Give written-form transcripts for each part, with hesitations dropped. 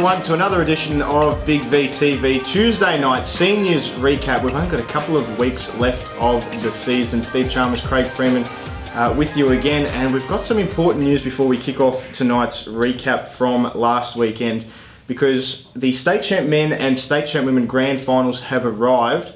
everyone to another edition of Big V TV Tuesday night seniors recap. We've only got a couple of weeks left of the season. Steve Chalmers, Craig Freeman with you again, and we've got some important news before we kick off tonight's recap from last weekend, because the State Champ Men and State Champ Women Grand Finals have arrived,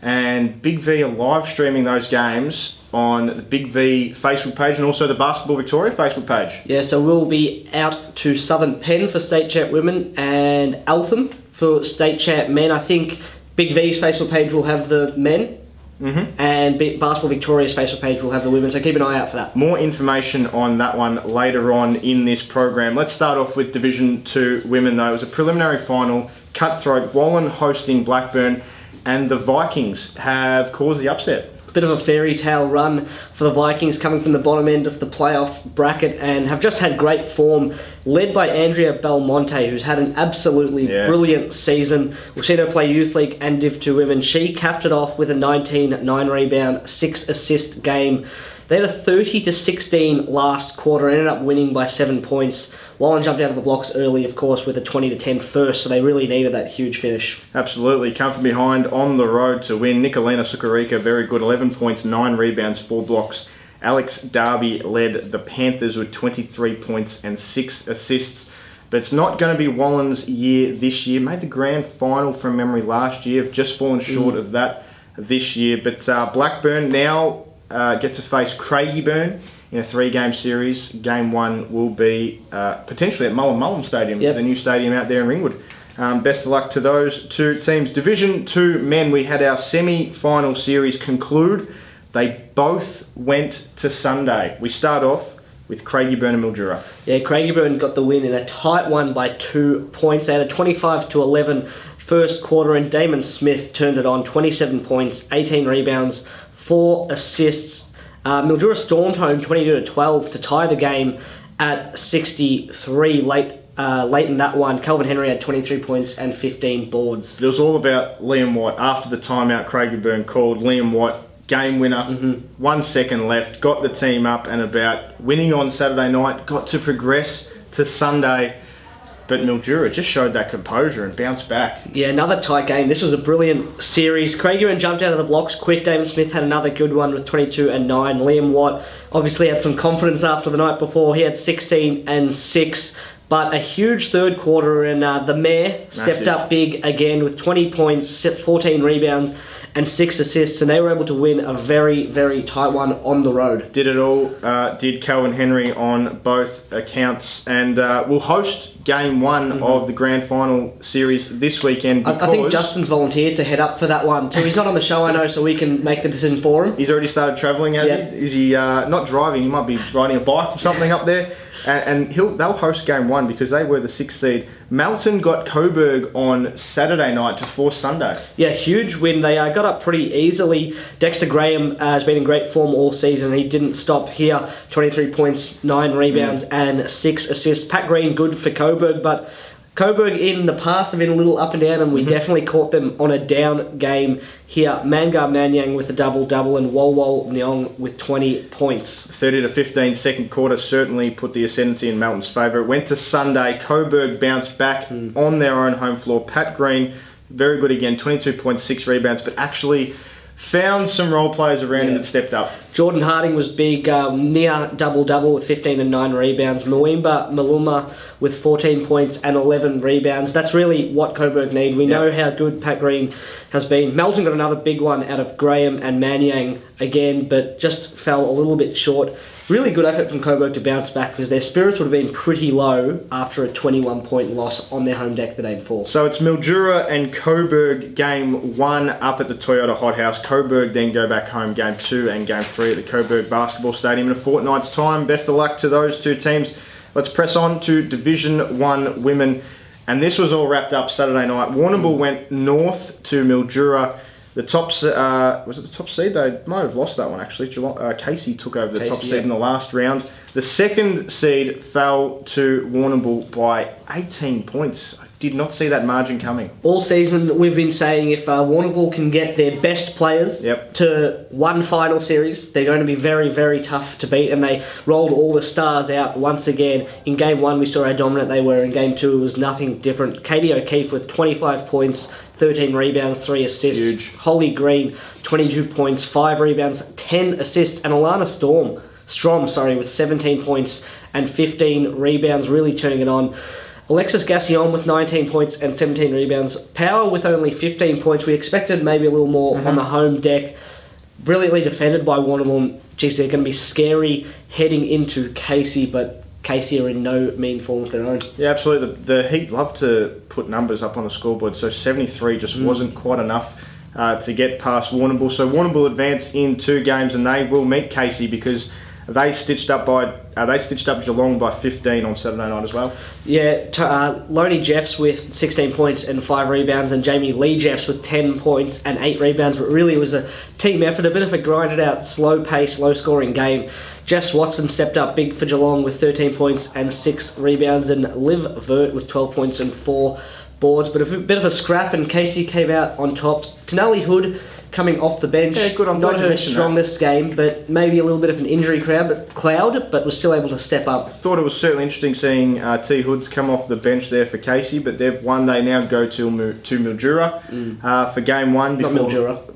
and Big V are live streaming those games on the Big V Facebook page and also the Basketball Victoria Facebook page. Yeah, so we'll be out to Southern Penn for State Champ Women and Eltham for State Champ Men. I think Big V's Facebook page will have the men, and Basketball Victoria's Facebook page will have the women, so keep an eye out for that. More information on that one later on in this program. Let's start off with Division 2 women though. It was a preliminary final, cutthroat, Wallen hosting Blackburn, and the Vikings have caused the upset. Bit of a fairy tale run for the Vikings, coming from the bottom end of the playoff bracket, and have just had great form, led by Andrea Belmonte, who's had an absolutely brilliant season. We've seen her play Youth League and Div 2 Women. She capped it off with a 19, 9 rebound, 6 assist game. They had a 30-16 last quarter, ended up winning by 7 points. Wallen jumped out of the blocks early, of course, with a 20-10 first, so they really needed that huge finish. Absolutely. Come from behind on the road to win. Nicolina Sukarica, very good. 11 points, 9 rebounds, 4 blocks. Alex Darby led the Panthers with 23 points and 6 assists. But it's not going to be Wallen's year this year. Made the grand final from memory last year. Just fallen short of that this year. But Blackburn now get to face Craigieburn in a 3-game series. Game 1 will be potentially at Mullum Stadium, the new stadium out there in Ringwood. Best of luck to those two teams. Division 2 men, we had our semi-final series conclude. They both went to Sunday. We start off with Craigieburn and Mildura. Yeah, Craigieburn got the win in a tight one by 2 points. They had a 25-11 first quarter, and Damon Smith turned it on. 27 points, 18 rebounds, 4 assists. Mildura stormed home 22-12 to tie the game at 63 late in that one. Calvin Henry had 23 points and 15 boards. It was all about Liam White. After the timeout Craigieburn called, Liam White, game winner, 1 second left, got the team up and about, winning on Saturday night, got to progress to Sunday. But Mildura just showed that composure and bounced back. Yeah, another tight game. This was a brilliant series. Craigieburn jumped out of the blocks quick. Damon Smith had another good one with 22 and 9. Liam Watt obviously had some confidence after the night before. He had 16 and 6. But a huge third quarter, and the Mayor stepped up big again with 20 points, 14 rebounds, and 6 assists, and they were able to win a very, very tight one on the road. Did it all, did Calvin Henry on both accounts, and we'll host Game 1 of the Grand Final Series this weekend. I think Justin's volunteered to head up for that one too. He's not on the show, I know, so we can make the decision for him. He's already started travelling, has he? Is he not driving? He might be riding a bike or something up there. And they'll host Game 1 because they were the 6th seed. Melton got Coburg on Saturday night to force Sunday. Yeah, huge win. They got up pretty easily. Dexter Graham has been in great form all season. He didn't stop here. 23 points, 9 rebounds, and 6 assists. Pat Green, good for Coburg, but Coburg in the past have been a little up and down, and we definitely caught them on a down game here. Mangar Manyang with a double-double, and Wolwol Nyong with 20 points. 30-15 second quarter certainly put the ascendancy in Melton's favour. It went to Sunday. Coburg bounced back on their own home floor. Pat Green, very good again, 22.6 rebounds, but actually found some role players around him that stepped up. Jordan Harding was big, near double-double with 15 and 9 rebounds. Mwimba Maluma with 14 points and 11 rebounds. That's really what Coburg need. We know how good Pat Green has been. Melton got another big one out of Graham and Manyang again, but just fell a little bit short. Really good effort from Coburg to bounce back, because their spirits would have been pretty low after a 21-point loss on their home deck the day before. So it's Mildura and Coburg Game 1 up at the Toyota Hothouse. Coburg then go back home Game 2 and Game 3 at the Coburg Basketball Stadium in a fortnight's time. Best of luck to those two teams. Let's press on to Division 1 women. And this was all wrapped up Saturday night. Warrnambool went north to Mildura. The top, was it the top seed? They might have lost that one actually. Casey took over the top seed in the last round. The second seed fell to Warrnambool by 18 points. did not see that margin coming. All season, we've been saying if Warrnambool can get their best players to one final series, they're going to be very, very tough to beat. And they rolled all the stars out once again. In Game 1, we saw how dominant they were. In Game 2, it was nothing different. Katie O'Keefe with 25 points, 13 rebounds, 3 assists. Huge. Holly Green, 22 points, 5 rebounds, 10 assists. And Alana Strom, with 17 points and 15 rebounds, really turning it on. Alexis Gassion with 19 points and 17 rebounds. Power with only 15 points. We expected maybe a little more on the home deck. Brilliantly defended by Warrnambool. Geez, they're going to be scary heading into Casey, but Casey are in no mean form of their own. Yeah, absolutely. The Heat love to put numbers up on the scoreboard, so 73 just wasn't quite enough to get past Warrnambool. So Warrnambool advance in 2 games, and they will meet Casey because they stitched up Geelong by 15 on Saturday night as well. Yeah, Lonnie Jeffs with 16 points and 5 rebounds, and Jamie Lee Jeffs with 10 points and 8 rebounds. But really, it was a team effort, a bit of a grinded out, slow pace, low scoring game. Jess Watson stepped up big for Geelong with 13 points and 6 rebounds, and Liv Vert with 12 points and 4 boards. But a bit of a scrap, and Casey came out on top. Tenali Hood coming off the bench. Yeah, good. I'm not her strongest game, but maybe a little bit of an injury cloud, but was still able to step up. I thought it was certainly interesting seeing T Hoods come off the bench there for Casey, but they've won. They now go to Mildura for Game 1. Not Mildura.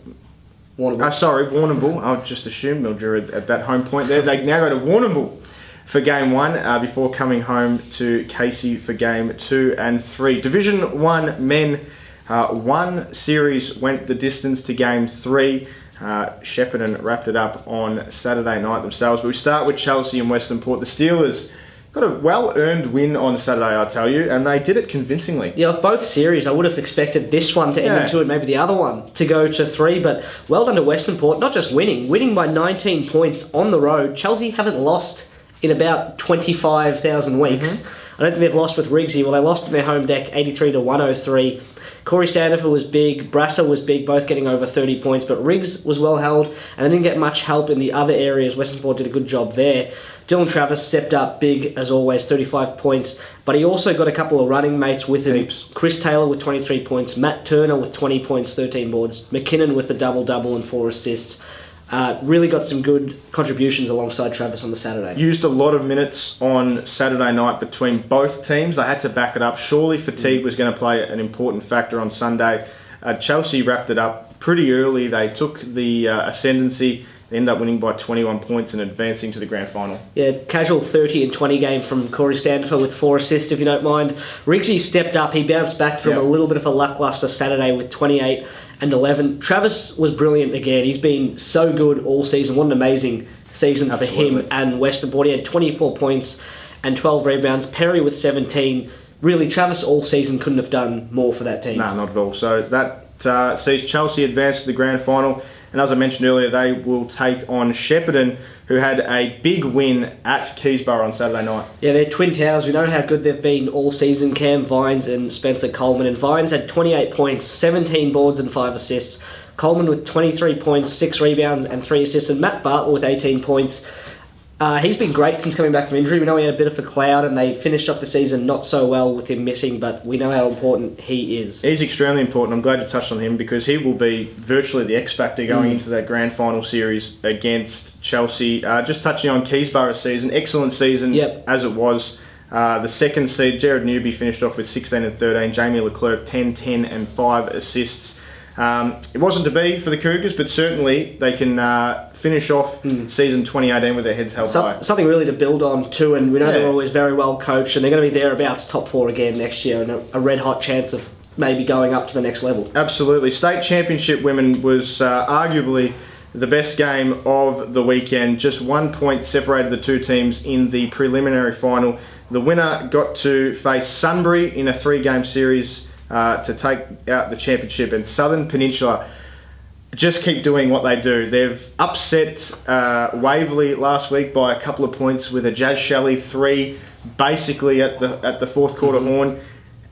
Warrnambool. I just assumed Mildura at that home point there. They now go to Warrnambool for Game 1 before coming home to Casey for Game 2 and 3. Division 1 men. One series went the distance to Game 3. Shepparton wrapped it up on Saturday night themselves. But we start with Chelsea and Western Port. The Steelers got a well-earned win on Saturday, I tell you, and they did it convincingly. Yeah, of both series, I would have expected this one to end in 2 and maybe the other one to go to 3, but well done to Western Port, not just winning by 19 points on the road. Chelsea haven't lost in about 25,000 weeks. I don't think they've lost with Riggsy. Well, they lost in their home deck 83 to 103. Corey Standifer was big, Brasser was big, both getting over 30 points, but Riggs was well held, and they didn't get much help in the other areas. Western Port did a good job there. Dylan Travis stepped up big, as always, 35 points, but he also got a couple of running mates with him. Chris Taylor with 23 points, Matt Turner with 20 points, 13 boards, McKinnon with a double-double and 4 assists. Really got some good contributions alongside Travis on the Saturday. Used a lot of minutes on Saturday night between both teams. They had to back it up. Surely fatigue was going to play an important factor on Sunday. Chelsea wrapped it up pretty early. They took the ascendancy. They ended up winning by 21 points and advancing to the grand final. Yeah, casual 30 and 20 game from Corey Standifer with 4 assists, if you don't mind. Riggsy stepped up. He bounced back from a little bit of a lacklustre Saturday with 28 and 11. Travis was brilliant again. He's been so good all season. What an amazing season for him and Western Port. He had 24 points and 12 rebounds. Perry with 17. Really, Travis all season couldn't have done more for that team. No, not at all. So that sees Chelsea advance to the grand final. And as I mentioned earlier, they will take on Shepparton, who had a big win at Keysborough on Saturday night. Yeah, they're twin towers. We know how good they've been all season. Cam Vines and Spencer Coleman. And Vines had 28 points, 17 boards and 5 assists. Coleman with 23 points, 6 rebounds and 3 assists. And Matt Bartlett with 18 points. He's been great since coming back from injury. We know he had a bit of a cloud and they finished off the season not so well with him missing, but we know how important he is. He's extremely important. I'm glad you touched on him because he will be virtually the X factor going into that grand final series against Chelsea. Just touching on Keysborough's season, excellent season as it was. The second seed, Jared Newby, finished off with 16 and 13. Jamie Leclerc, 10, 10 and 5 assists. It wasn't to be for the Cougars, but certainly they can finish off season 2018 with their heads held high. Something really to build on too, and we know they're always very well coached, and they're going to be thereabouts top 4 again next year, and a red hot chance of maybe going up to the next level. Absolutely. State Championship women was arguably the best game of the weekend. Just 1 point separated the two teams in the preliminary final. The winner got to face Sunbury in a 3-game series to take out the championship, and Southern Peninsula just keep doing what they do. They've upset Waverley last week by a couple of points with a Jazz Shelley 3 basically at the fourth quarter horn,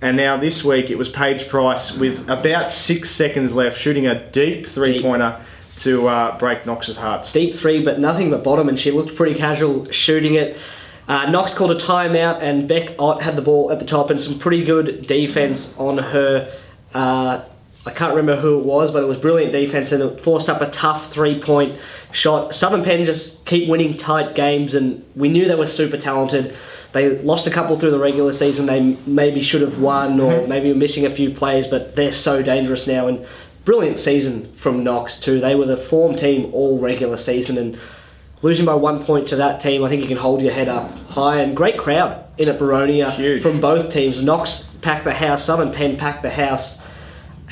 and now this week it was Paige Price with about 6 seconds left shooting a deep three-pointer to break Knox's hearts. Deep 3 but nothing but bottom, and she looked pretty casual shooting it. Knox called a timeout, and Beck Ott had the ball at the top and some pretty good defence on her. I can't remember who it was, but it was brilliant defence, and it forced up a tough 3-point shot. Southern Penn just keep winning tight games, and we knew they were super talented. They lost a couple through the regular season they maybe should have won, or maybe were missing a few players, but they're so dangerous now. And brilliant season from Knox too. They were the form team all regular season, and losing by 1 point to that team, I think you can hold your head up high. And great crowd in at Baronia. Huge. From both teams. Knox packed the house, Southern Penn packed the house.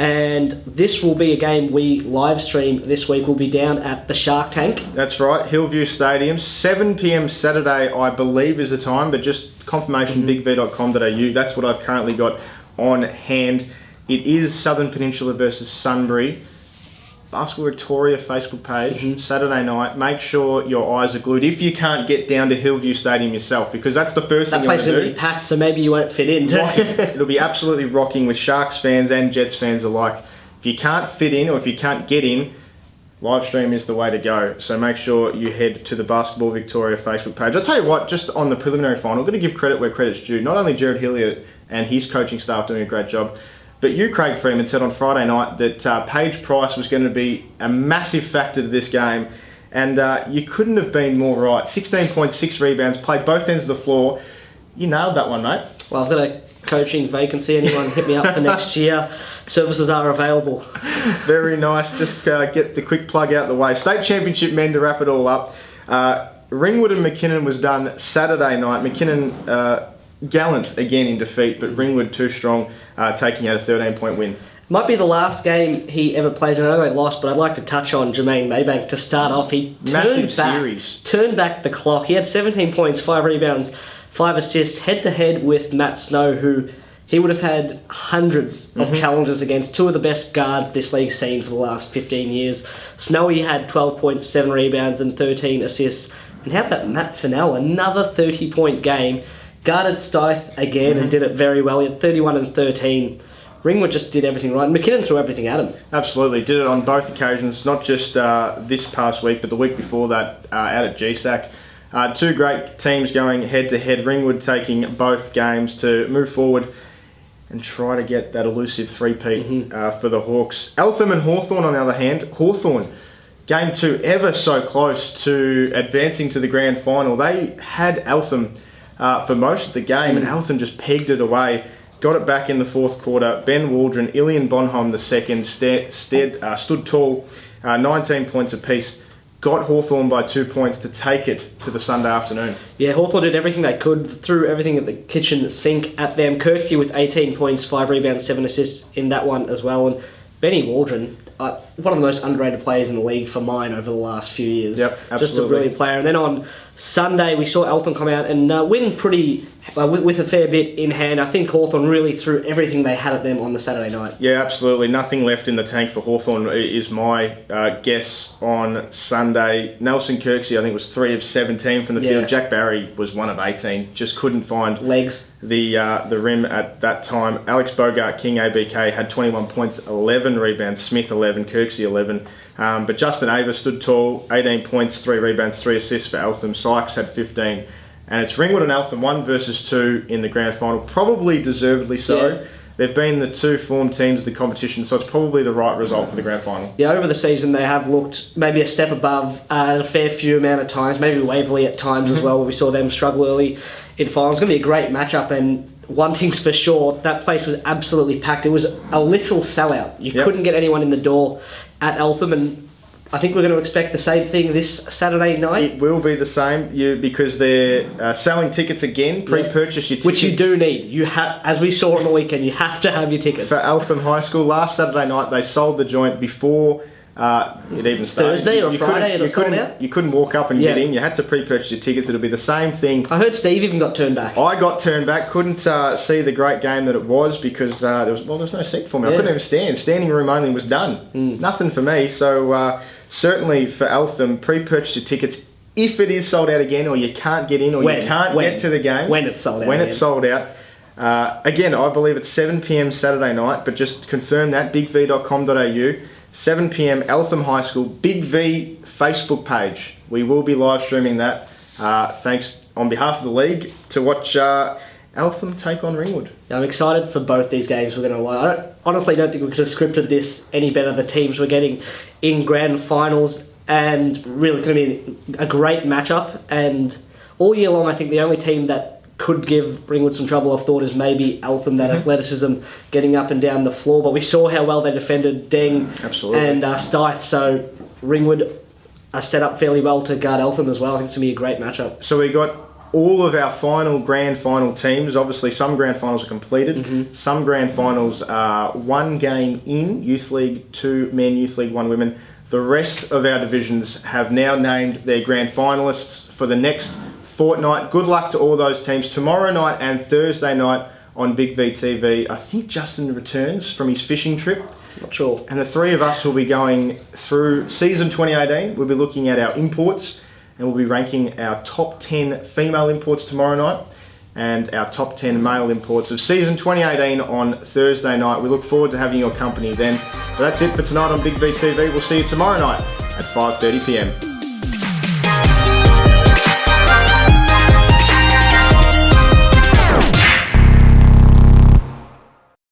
And this will be a game we live stream this week. We'll be down at the Shark Tank. That's right, Hillview Stadium. 7 p.m. Saturday, I believe, is the time, but just confirmation, bigv.com.au. That's what I've currently got on hand. It is Southern Peninsula versus Sunbury. Basketball Victoria Facebook page, Saturday night. Make sure your eyes are glued if you can't get down to Hillview Stadium yourself, because that's the first thing you want to do. That place will be packed, so maybe you won't fit in. It'll be absolutely rocking with Sharks fans and Jets fans alike. If you can't fit in, or if you can't get in, live stream is the way to go. So make sure you head to the Basketball Victoria Facebook page. I'll tell you what, just on the preliminary final, I'm going to give credit where credit's due. Not only Jared Hillier and his coaching staff doing a great job, but you, Craig Freeman, said on Friday night that Paige Price was going to be a massive factor to this game, and you couldn't have been more right. 16.6 rebounds, played both ends of the floor. You nailed that one, mate. Well, I've got a coaching vacancy. Anyone hit me up for next year. Services are available. Very nice. Just get the quick plug out the way. State Championship men to wrap it all up. Ringwood and McKinnon was done Saturday night. McKinnon gallant again in defeat, but Ringwood too strong, taking out a 13-point win. Might be the last game he ever plays, and I know they lost, but I'd like to touch on Jermaine Maybank to start off. He turned back the clock. He had 17 points, 5 rebounds, 5 assists, head-to-head with Matt Snow, who he would have had hundreds of challenges against, two of the best guards this league's seen for the last 15 years. Snowy had 12 points, 7 rebounds, and 13 assists. And how about Matt Fennell? Another 30-point game. Guarded Stythe again and did it very well. He had 31 and 13. Ringwood just did everything right. McKinnon threw everything at him. Absolutely. Did it on both occasions, not just this past week, but the week before that out at GSAC. Two great teams going head-to-head. Ringwood taking both games to move forward and try to get that elusive three-peat for the Hawks. Eltham and Hawthorn, on the other hand. Hawthorn, game 2, ever so close to advancing to the grand final. They had Eltham for most of the game, and Eltham just pegged it away. Got it back in the fourth quarter. Ben Waldron, Ilian Bonholm the second, stood tall, 19 points apiece. Got Hawthorn by 2 points to take it to the Sunday afternoon. Yeah, Hawthorn did everything they could, threw everything at the kitchen sink at them. Kirksey with 18 points, 5 rebounds, 7 assists in that one as well. And Benny Waldron, one of the most underrated players in the league for mine over the last few years. Yep, absolutely. Just a brilliant player. And then on Sunday, we saw Eltham come out and win pretty with a fair bit in hand. I think Hawthorn really threw everything they had at them on the Saturday night. Yeah, absolutely. Nothing left in the tank for Hawthorn is my guess on Sunday. Nelson Kirksey, I think, was 3 of 17 from the field. Jack Barry was 1 of 18. Just couldn't find legs. The rim at that time. Alex Bogart, King ABK, had 21 points, 11 rebounds. Smith 11, Kirksey 11. But Justin Ava stood tall, 18 points, 3 rebounds, 3 assists for Eltham. Sykes had 15. And it's Ringwood and Eltham 1 versus 2 in the grand final. Probably deservedly so. Yeah. They've been the 2 form teams of the competition, so it's probably the right result for the grand final. Yeah, over the season they have looked maybe a step above at a fair few amount of times, maybe Waverley at times as well, where we saw them struggle early in finals. It's going to be a great matchup, and one thing's for sure, that place was absolutely packed. It was a literal sellout. You couldn't get anyone in the door at Eltham, and I think we're going to expect the same thing this Saturday night. It will be the same, because they're selling tickets again. Pre-purchase your tickets, which you do need. You have, as we saw on the weekend, you have to have your tickets. For Eltham High School, last Saturday night they sold the joint before it even started. Thursday or Friday it was sold out? You couldn't walk up and get in. You had to pre-purchase your tickets. It'll be the same thing. I heard Steve even got turned back. I got turned back. Couldn't see the great game that it was because there was no seat for me. I couldn't even stand. Standing room only was done. Nothing for me. So certainly for Eltham, pre-purchase your tickets if it is sold out again, or you can't get in, or you can't get to the game. When it's sold out. When it's sold out. Again, I believe it's 7 p.m. Saturday night, but just confirm that, bigv.com.au. 7 p.m. Eltham High School, Big V Facebook page. We will be live streaming that. Thanks on behalf of the league to watch Eltham take on Ringwood. I'm excited for both these games. We're going to lie. I honestly don't think we could have scripted this any better. The teams we're getting in grand finals, and really it's going to be a great matchup. And all year long, I think the only team that could give Ringwood some trouble, I've thought, is maybe Eltham, that athleticism getting up and down the floor. But we saw how well they defended Deng and Stith, so Ringwood are set up fairly well to guard Eltham as well. I think it's going to be a great matchup. So we got all of our grand final teams. Obviously, some grand finals are completed. Some grand finals are one game in, Youth League 2 men, Youth League 1 women. The rest of our divisions have now named their grand finalists for the next fortnight. Good luck to all those teams. Tomorrow night and Thursday night on Big V TV, I think Justin returns from his fishing trip. Not sure. And the three of us will be going through season 2018. We'll be looking at our imports, and we'll be ranking our top 10 female imports tomorrow night and our top 10 male imports of season 2018 on Thursday night. We look forward to having your company then. So that's it for tonight on Big V TV. We'll see you tomorrow night at 5:30 p.m.